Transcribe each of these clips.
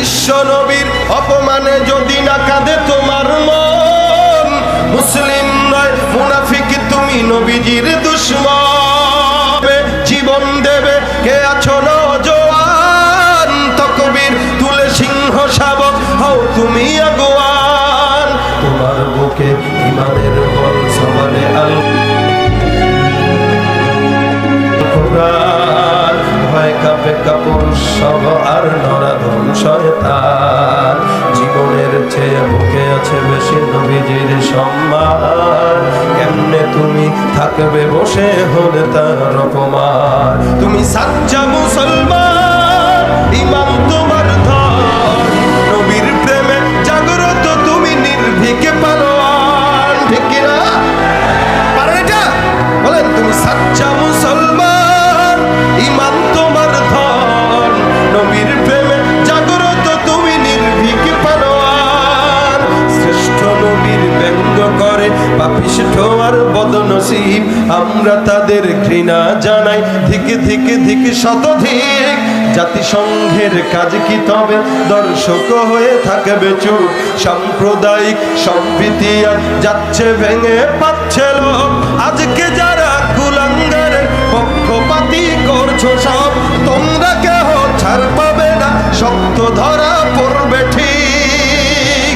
বিশ্ব নবীর অপমানে যদি না কাঁদে তোমার মন, মুসলিম নয় মুনাফিক তুমি নবীজির দুশমন। জীবন দেবে কে আছো নওজোয়ান, তাকবীর তুলে সিংহ শাবক হও তুমি আগুয়ান। তোমার বুকে ইমানের বল সমানে আল কোরআন, ভয় কাঁপে কাপুরুষ সব আর নরাধম শয়তান। জীবনের চেয়ে বুকে আছে বেশি নবীজির সম্মান, কেমনে তুমি থাকবে বসে হলে তার অপমান। তুমি সাচ্চা মুসলমান, ইমান তোমার ধন, নবীর প্রেমে জাগ্রত তুমি নির্ভীক পালোয়ান। ঠিক কিনা পারেন এটা বলেন? তুমি সাচ্চা মুসলমান, ইমান তোমার ধন, নবীর প্রেমে জাগ্রত তুমি নির্ভীক পালোয়ান। শ্রেষ্ঠ নবীর ব্যঙ্গ করে পাপিষ্ঠ আর বদনসিব, আমরা তাদের ঘৃণা জানাই ধিক ধিক ধিক শতধিক। জাতিসংঘের কাজ কি তবে দর্শক হয়ে থাকবে চুপ? সাম্প্রদায়িক সম্প্রীতি আর যাচ্ছে ভেঙে পাচ্ছে লোক। আজকে যারা কুলাঙ্গারের পক্ষপাতী করছো সব, তোমরা কেহ ছাড় পাবে না, শক্ত ধরা পড়বে ঠিক।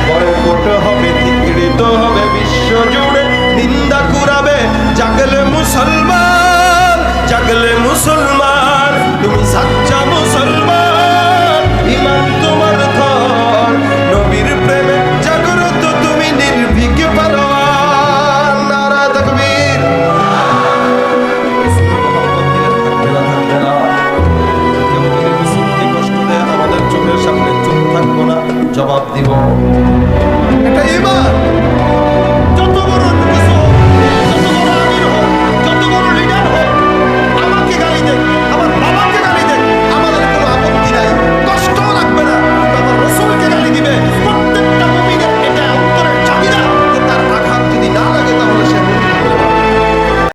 বয়কট হবে, ধিকৃত হবে বিশ্ব জুড়ে, নিন্দা কুড়াবে জাগলে মুসলমান, জাগলে মুসলমান। তুমি সাচ্চা মুসলমান, ইমান তোমার ধন, নবীর প্রেমে জাগ্রত তুমি নির্ভীক পালোয়ান। নারা তাকবীর। কেউ যদি কষ্ট দেয় আমাদের চোখের সামনে চুপ থাকবো না, জবাব দিব।